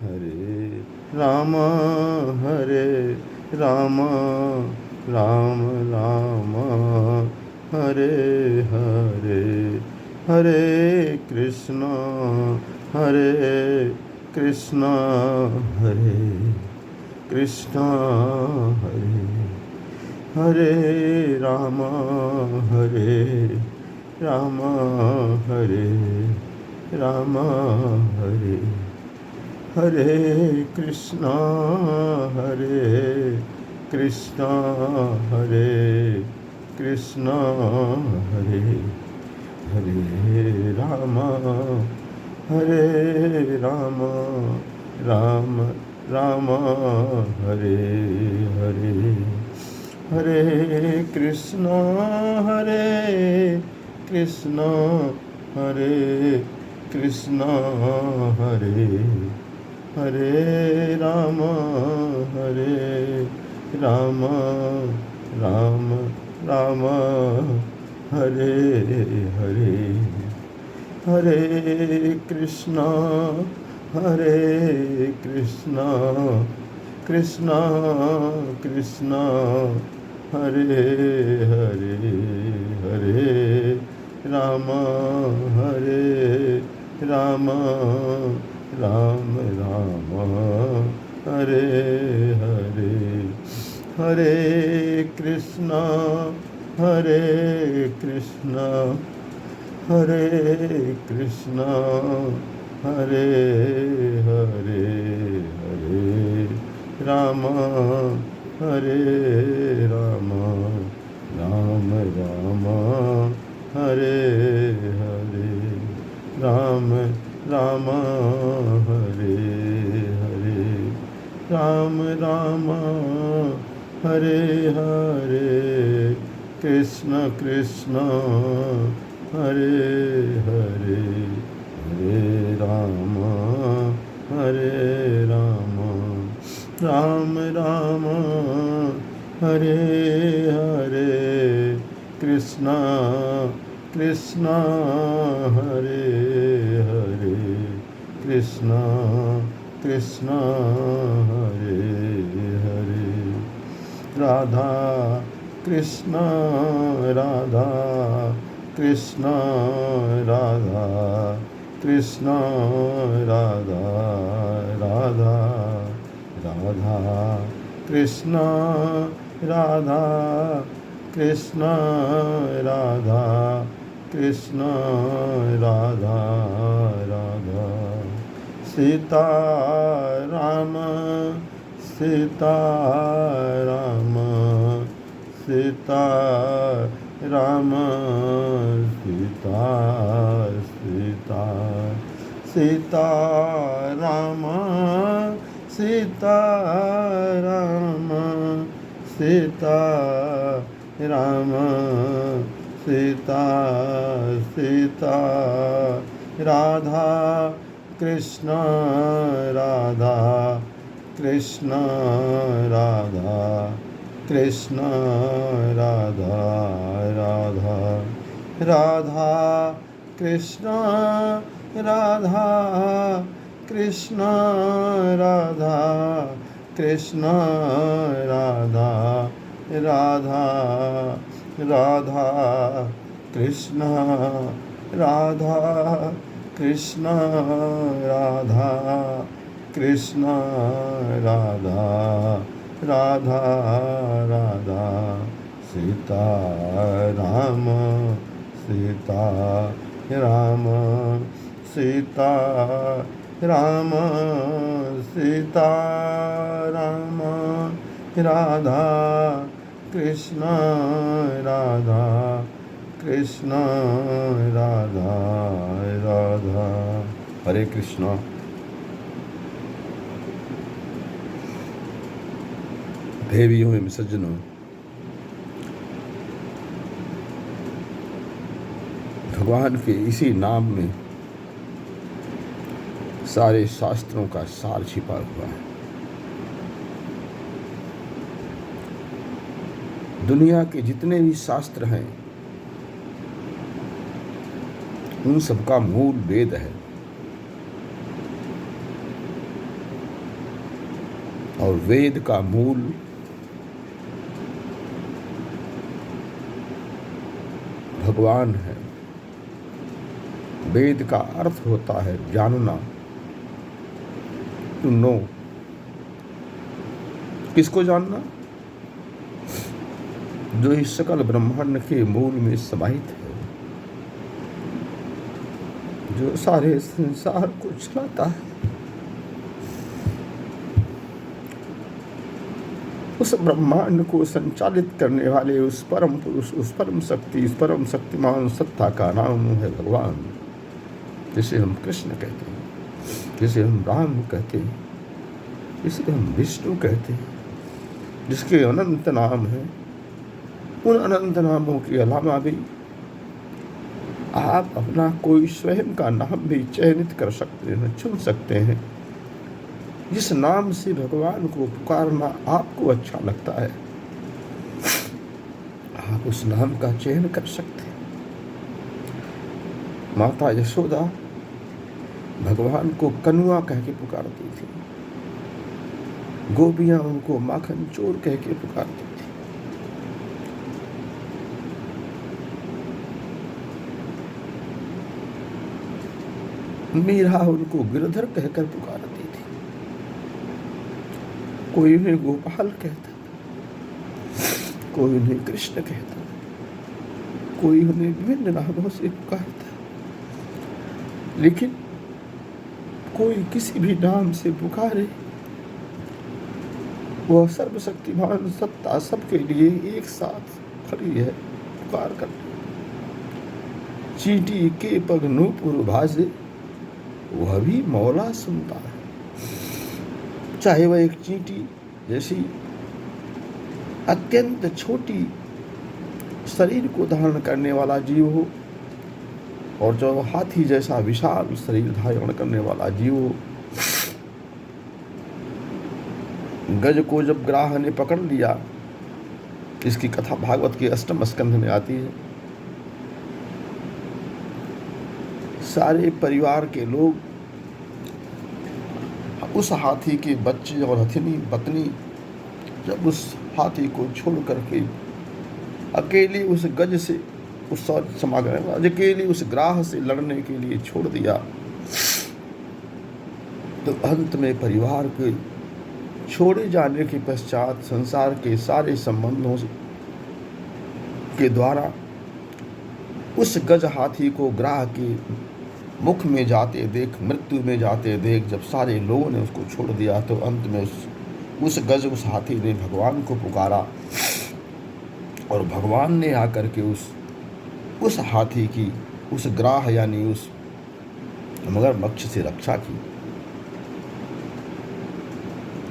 हरे राम हरे राम राम राम हरे हरे हरे कृष्णा कृष्णा हरे कृष्णा हरे हरे राम हरे राम हरे राम हरे हरे कृष्णा कृष्णा हरे कृष्णा हरे हरे राम राम राम हरे हरे हरे कृष्णा कृष्णा हरे कृष्णा हरे हरे राम राम राम राम हरे हरे हरे कृष्णा कृष्णा कृष्णा कृष्णा हरे हरे हरे राम राम राम राम हरे हरे हरे कृष्णा कृष्णा हरे कृष्णा हरे हरे हरे राम हरे राम राम राम हरे हरे राम राम हरे हरे राम राम हरे हरे कृष्ण कृष्ण हरे हरे हरे राम राम राम हरे हरे कृष्ण कृष्ण हरे हरे कृष्ण कृष्ण हरे हरे राधा कृष्ण राधा कृष्ण राधा कृष्ण राधा राधा राधा कृष्ण राधा कृष्ण राधा कृष्ण राधा राधा सीता राम सीता राम सीता राम सीता सीता सीता राम सीता राम सीता राम सीता सीता राधा कृष्ण राधा कृष्ण राधा कृष्ण राधा राधा राधा कृष्ण राधा कृष्ण राधा कृष्ण राधा राधा राधा कृष्ण राधा कृष्ण राधा कृष्ण राधा राधा राधा सीता राम सीता राम सीता राम सीता राम राधा कृष्ण राधा कृष्ण राधा राधा हरे कृष्ण। देवियों एवं सज्जनों, भगवान के इसी नाम में सारे शास्त्रों का सार छिपा हुआ है। दुनिया के जितने भी शास्त्र हैं उन सबका मूल वेद है। और वेद का मूल भगवान है। वेद का अर्थ होता है जानना, टू नो। किसको जानना? जो इस सकल ब्रह्मांड के मूल में समाहित है, जो सारे संसार को चलाता है। उस ब्रह्मांड को संचालित करने वाले उस परम पुरुष, उस परम शक्ति, उस परम शक्तिमान सत्ता का नाम है भगवान, जिसे हम कृष्ण कहते हैं, जिसे हम राम कहते हैं, जिसे हम विष्णु कहते हैं, जिसके अनंत नाम हैं। उन अनंत नामों के अलावा भी आप अपना कोई स्वयं का नाम भी चयनित कर सकते हैं, चुन सकते हैं। जिस नाम से भगवान को पुकारना आपको अच्छा लगता है, आप उस नाम का चयन कर सकते हैं। माता यशोदा भगवान को कनुआ कह के पुकारती थी, गोपियां उनको माखन चोर कह के पुकारती थी। मीरा उनको गिरधर कहकर पुकारती थी। कोई उन्हें गोपाल कहता, कोई उन्हें कृष्ण कहता, कोई उन्हें विभिन्न नामों से पुकारता। लेकिन कोई किसी भी नाम से पुकारे, वह सर्वशक्तिमान सत्ता सबके लिए एक साथ खड़ी है पुकार कर। चींटी के पग नूपुर भाजे, वह भी मौला सुनता है। चाहे वह एक चींटी जैसी अत्यंत छोटी शरीर को धारण करने वाला जीव हो, और जो हाथी जैसा विशाल शरीर धारण करने वाला जीव हो। गज को जब ग्राह ने पकड़ लिया, इसकी कथा भागवत के 8वें स्कंध में आती है। सारे परिवार के लोग उस हाथी के बच्चे और हथिनी पत्नी जब उस हाथी को छोड़ करके अकेले उस गज से उस अकेले उस ग्राह से लड़ने के लिए छोड़ दिया, तो अंत में परिवार के छोड़े जाने के पश्चात संसार के सारे संबंधों के द्वारा उस गज हाथी को ग्राह के मुख में जाते देख, मृत्यु में जाते देख, जब सारे लोगों ने उसको छोड़ दिया, तो अंत में उस गज, उस हाथी ने भगवान को पुकारा, और भगवान ने आकर के उस हाथी की, उस ग्राह यानी उस मगरमच्छ से रक्षा की।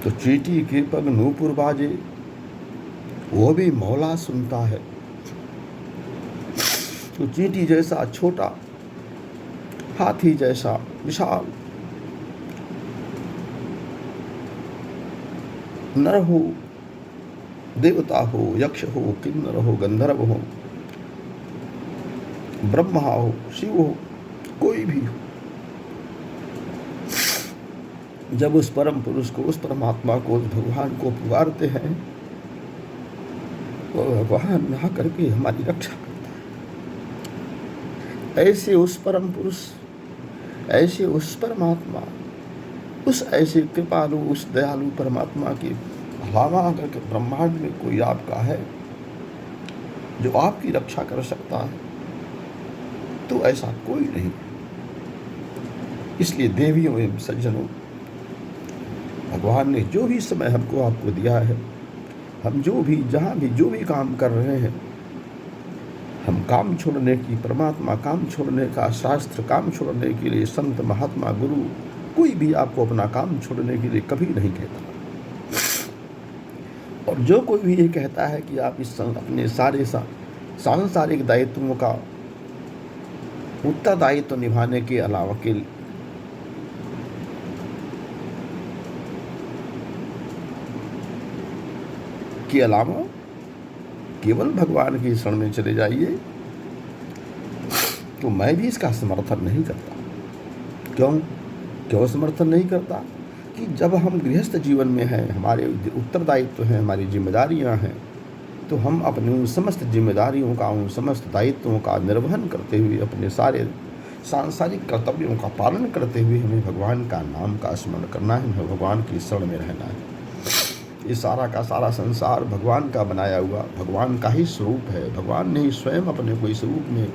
तो चींटी के पग नूपुर बाजे, वो भी मौला सुनता है। तो चींटी जैसा छोटा, हाथी जैसा विशाल, नर हो, देवता हो, यक्ष हो, किन्नर हो, गंधर्व हो, ब्रह्मा हो, शिव हो, कोई भी हो, जब उस परम पुरुष को, उस परमात्मा को, उस भगवान को पुकारते हैं, तो भगवान ना करके हमारी रक्षा करता है। ऐसे उस परम पुरुष, ऐसे उस परमात्मा, उस ऐसे कृपालु, उस दयालु परमात्मा के अलावा अगर ब्रह्मांड में कोई आपका है जो आपकी रक्षा कर सकता है, तो ऐसा कोई नहीं। इसलिए देवियों एवं सज्जनों, भगवान ने जो भी समय हमको आपको दिया है, हम जो भी, जहाँ भी, जो भी काम कर रहे हैं, हम काम छोड़ने की, परमात्मा काम छोड़ने का, शास्त्र काम छोड़ने के लिए, संत महात्मा गुरु कोई भी आपको अपना काम छोड़ने के लिए कभी नहीं कहता। और जो कोई भी ये कहता है कि आप इस अपने सारे सांसारिक दायित्वों का उत्तरदायित्व निभाने के अलावा के अलावा केवल भगवान की शरण में चले जाइए, तो मैं भी इसका समर्थन नहीं करता। क्यों समर्थन नहीं करता? कि जब हम गृहस्थ जीवन में हैं, हमारे उत्तरदायित्व हैं, हमारी जिम्मेदारियां हैं, तो हम अपने उन समस्त जिम्मेदारियों का, उन समस्त दायित्वों का निर्वहन करते हुए, अपने सारे सांसारिक कर्तव्यों का पालन करते हुए हमें भगवान का नाम का स्मरण करना है, हमें भगवान की शरण में रहना है। ये सारा का सारा संसार भगवान का बनाया हुआ, भगवान का ही स्वरूप है। भगवान ने ही स्वयं अपने को इस रूप में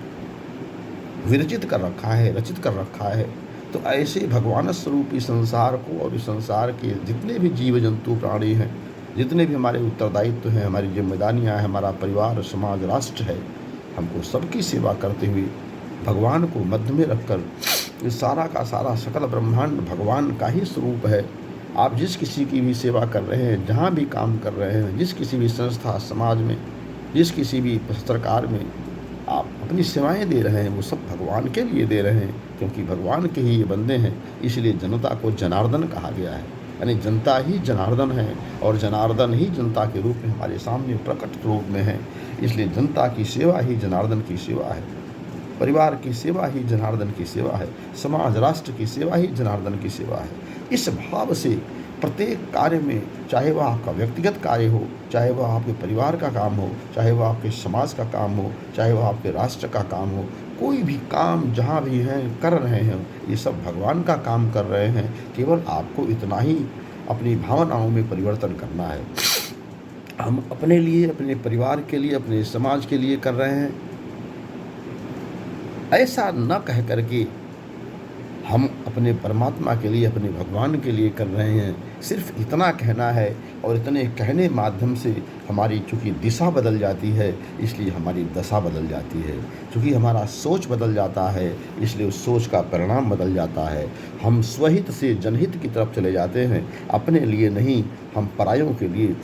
विरचित कर रखा है, रचित कर रखा है। तो ऐसे भगवान स्वरूप इस संसार को और इस संसार के जितने भी जीव जंतु प्राणी हैं, जितने भी हमारे उत्तरदायित्व हैं, हमारी जिम्मेदारियां हैं, हमारा परिवार, समाज, राष्ट्र है, हमको सबकी सेवा करते हुए भगवान को मध्य में रखकर, इस सारा का सारा सकल ब्रह्मांड भगवान का ही स्वरूप है। आप जिस किसी की भी सेवा कर रहे हैं, जहाँ भी काम कर रहे हैं, जिस किसी भी संस्था, समाज में, जिस किसी भी सरकार में आप अपनी सेवाएं दे रहे हैं, वो सब भगवान के लिए दे रहे हैं, क्योंकि भगवान के ही ये बंदे हैं। इसलिए जनता को जनार्दन कहा गया है, यानी जनता ही जनार्दन है और जनार्दन ही जनता के रूप में हमारे सामने प्रकट रूप में है। इसलिए जनता की सेवा ही जनार्दन की सेवा है, परिवार की सेवा ही जनार्दन की सेवा है, समाज राष्ट्र की सेवा ही जनार्दन की सेवा है। इस भाव से प्रत्येक कार्य में, चाहे वह आपका व्यक्तिगत कार्य हो, चाहे वह आपके परिवार का काम हो, चाहे वह आपके समाज का काम हो, चाहे वह आपके राष्ट्र का काम हो, कोई भी काम जहाँ भी हैं कर रहे हैं, ये सब भगवान का काम कर रहे हैं। केवल आपको इतना ही अपनी भावनाओं में परिवर्तन करना है। हम अपने लिए, अपने परिवार के लिए, अपने समाज के लिए कर रहे हैं, ऐसा न कह करके हम अपने परमात्मा के लिए, अपने भगवान के लिए कर रहे हैं। सिर्फ इतना कहना है, और इतने कहने माध्यम से हमारी चूँकि दिशा बदल जाती है, इसलिए हमारी दशा बदल जाती है। चूँकि हमारा सोच बदल जाता है, इसलिए उस सोच का परिणाम बदल जाता है। हम स्वहित से जनहित की तरफ चले जाते हैं, अपने लिए नहीं, हम परायों के लिए,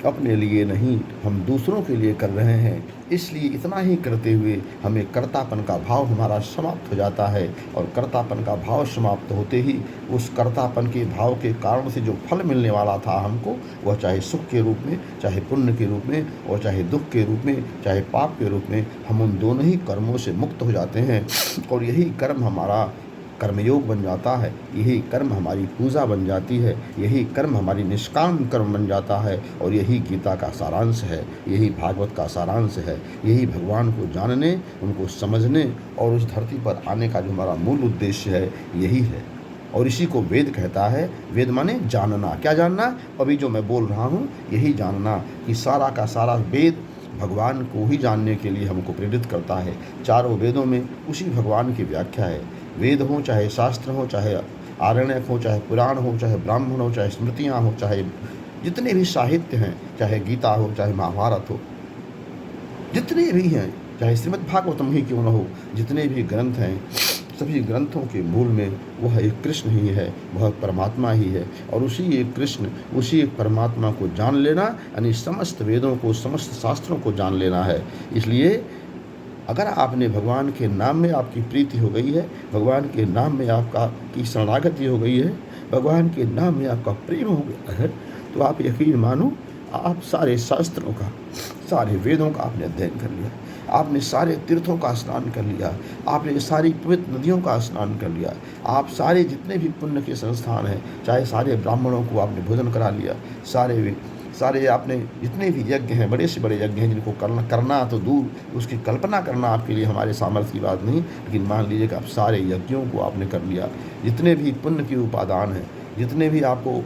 अपने लिए नहीं, हम दूसरों के लिए कर रहे हैं। इसलिए इतना ही करते हुए हमें कर्तापन का भाव हमारा समाप्त हो जाता है, और कर्तापन का भाव समाप्त होते ही उस कर्तापन के भाव के कारण से जो फल मिलने वाला था हमको, वह चाहे सुख के रूप में, चाहे पुण्य के रूप में, और चाहे दुख के रूप में, चाहे पाप के रूप में, हम उन दोनों ही कर्मों से मुक्त हो जाते हैं। और यही कर्म हमारा कर्मयोग बन जाता है, यही कर्म हमारी पूजा बन जाती है, यही कर्म हमारी निष्काम कर्म बन जाता है। और यही गीता का सारांश है, यही भागवत का सारांश है, यही भगवान को जानने, उनको समझने और उस धरती पर आने का जो हमारा मूल उद्देश्य है, यही है। और इसी को वेद कहता है। वेद माने जानना। क्या जानना? अभी जो मैं बोल रहा हूँ यही जानना, कि सारा का सारा वेद भगवान को ही जानने के लिए हमको प्रेरित करता है। चारों वेदों में उसी भगवान की व्याख्या है। वेद हो, चाहे शास्त्र हो, चाहे आरण्यक हो, चाहे पुराण हो, चाहे ब्राह्मण हो, चाहे स्मृतियाँ हो, चाहे जितने भी साहित्य हैं, चाहे गीता हो, चाहे महाभारत हो, जितने भी हैं, चाहे श्रीमद् भागवतम ही क्यों न हो, जितने भी ग्रंथ हैं, सभी ग्रंथों के मूल में वह एक कृष्ण ही है, वह परमात्मा ही है। और उसी एक कृष्ण, उसी एक परमात्मा को जान लेना, यानी समस्त वेदों को, समस्त शास्त्रों को जान लेना है। इसलिए अगर आपने भगवान के नाम में आपकी प्रीति हो गई है, भगवान के नाम में आपका की शरणागति हो गई है, भगवान के नाम में आपका प्रेम हो गया है, तो आप यकीन मानो, आप सारे शास्त्रों का, सारे वेदों का आपने अध्ययन कर लिया, आपने सारे तीर्थों का स्नान कर लिया, आपने सारी पवित्र नदियों का स्नान कर लिया, आप सारे जितने भी पुण्य के संस्थान हैं, चाहे सारे ब्राह्मणों को आपने भोजन करा लिया, सारे आपने जितने भी यज्ञ हैं, बड़े से बड़े यज्ञ हैं, जिनको करना तो दूर, उसकी कल्पना करना आपके लिए हमारे सामर्थ्य की बात नहीं, लेकिन मान लीजिए कि आप सारे यज्ञों को आपने कर लिया। जितने भी पुण्य के उपादान हैं, जितने भी आपको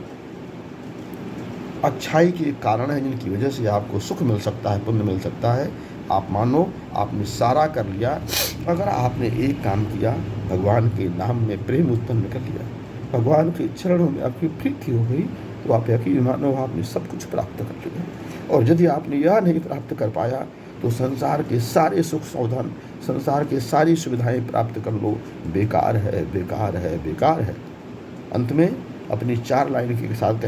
अच्छाई के कारण हैं, जिनकी वजह से आपको सुख मिल सकता है, पुण्य मिल सकता है, आप मानो आपने सारा कर लिया। अगर आपने एक काम किया, भगवान के नाम में प्रेम उत्पन्न कर लिया, भगवान के चरणों में आपकी प्रीति हो गई, तो आप यकीन मानो आपने सब कुछ प्राप्त कर लिया। और यदि आपने यह नहीं प्राप्त कर पाया, तो संसार के सारे सुख साधन, संसार के सारी सुविधाएं प्राप्त कर लो, बेकार है, बेकार है, बेकार है। अंत में अपनी 4 लाइन के साथ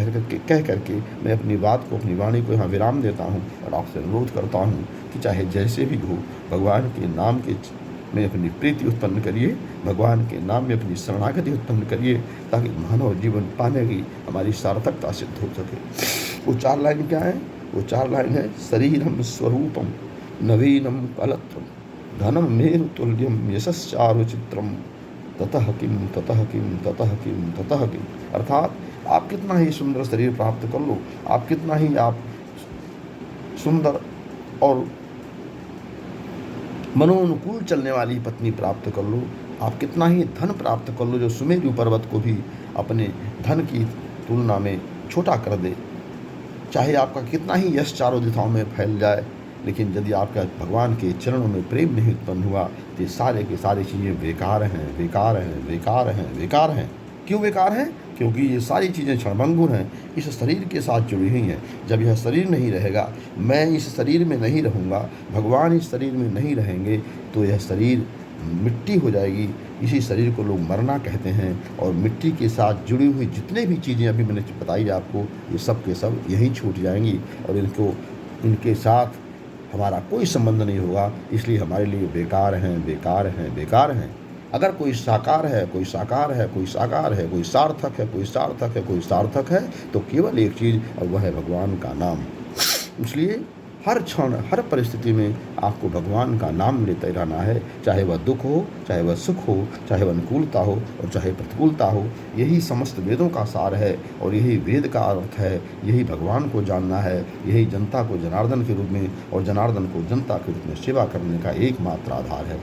कह करके मैं अपनी बात को, अपनी वाणी को यहाँ विराम देता हूँ, और आपसे अनुरोध करता हूँ कि चाहे जैसे भी हो, भगवान के नाम के में अपनी प्रीति उत्पन्न करिए, भगवान के नाम में अपनी शरणागति उत्पन्न करिए, ताकि मानव जीवन पाने की हमारी सार्थकता सिद्ध हो सके। वो 4 लाइन क्या है? वो 4 लाइन है, शरीरम स्वरूपम नवीनम कलत्रम धनम मेरु तुल्यम यशश्चारु चित्रम ततः किम ततः किम ततः किम ततः किम। अर्थात आप कितना ही सुंदर शरीर प्राप्त कर लो, आप कितना ही आप सुंदर और मनोनुकूल चलने वाली पत्नी प्राप्त कर लो, आप कितना ही धन प्राप्त कर लो जो सुमेरु पर्वत को भी अपने धन की तुलना में छोटा कर दे, चाहे आपका कितना ही यश चारों दिशाओं में फैल जाए, लेकिन यदि आपका भगवान के चरणों में प्रेम नहीं उत्पन्न हुआ तो ये सारे की सारी चीज़ें बेकार हैं, बेकार हैं, बेकार हैं, बेकार हैं। क्यों बेकार हैं? क्योंकि ये सारी चीज़ें क्षणभंगुर हैं, इस शरीर के साथ जुड़ी हुई हैं। जब यह शरीर नहीं रहेगा, मैं इस शरीर में नहीं रहूँगा, भगवान इस शरीर में नहीं रहेंगे, तो यह शरीर मिट्टी हो जाएगी। इसी शरीर को लोग मरना कहते हैं, और मिट्टी के साथ जुड़ी हुई जितने भी चीज़ें अभी मैंने बताई आपको, ये सब के सब यहीं छूट जाएंगी और इनके साथ हमारा कोई संबंध नहीं होगा। इसलिए हमारे लिए बेकार हैं, बेकार हैं, बेकार हैं। अगर कोई साकार है, कोई साकार है, कोई साकार है, कोई सार्थक है, कोई सार्थक है, कोई सार्थक है, तो केवल एक चीज़, और वह है भगवान का नाम। इसलिए हर क्षण, हर परिस्थिति में आपको भगवान का नाम लेते रहना है, चाहे वह दुख हो, चाहे वह सुख हो, चाहे वह अनुकूलता हो और चाहे प्रतिकूलता हो। यही समस्त वेदों का सार है और यही वेद का अर्थ है। यही भगवान को जानना है, यही जनता को जनार्दन के रूप में और जनार्दन को जनता के रूप में सेवा करने का एकमात्र आधार है।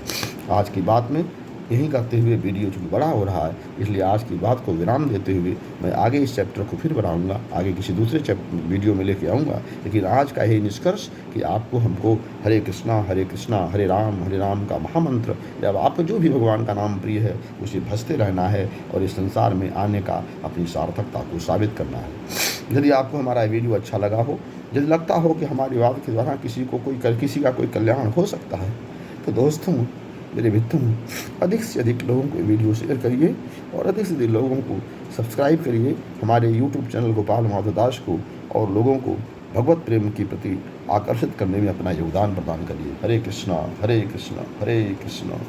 आज की बात में यही करते हुए वीडियो चूँकि बड़ा हो रहा है, इसलिए आज की बात को विराम देते हुए मैं आगे इस चैप्टर को फिर बढ़ाऊँगा, आगे किसी दूसरे वीडियो में लेके आऊँगा। लेकिन आज का यही निष्कर्ष कि आपको हमको हरे कृष्णा हरे राम का महामंत्र, जब आपको जो भी भगवान का नाम प्रिय है उसे भजते रहना है और इस संसार में आने का अपनी सार्थकता को साबित करना है। यदि आपको हमारा वीडियो अच्छा लगा हो, यदि लगता हो कि हमारी बात के द्वारा किसी का कोई कल्याण हो सकता है, तो दोस्तों, मेरे मित्रों, अधिक से अधिक लोगों को वीडियो शेयर करिए और अधिक से अधिक लोगों को सब्सक्राइब करिए हमारे YouTube चैनल गोपाल माधव दास को, और लोगों को भगवत प्रेम के प्रति आकर्षित करने में अपना योगदान प्रदान करिए। हरे कृष्णा हरे कृष्णा हरे कृष्णा।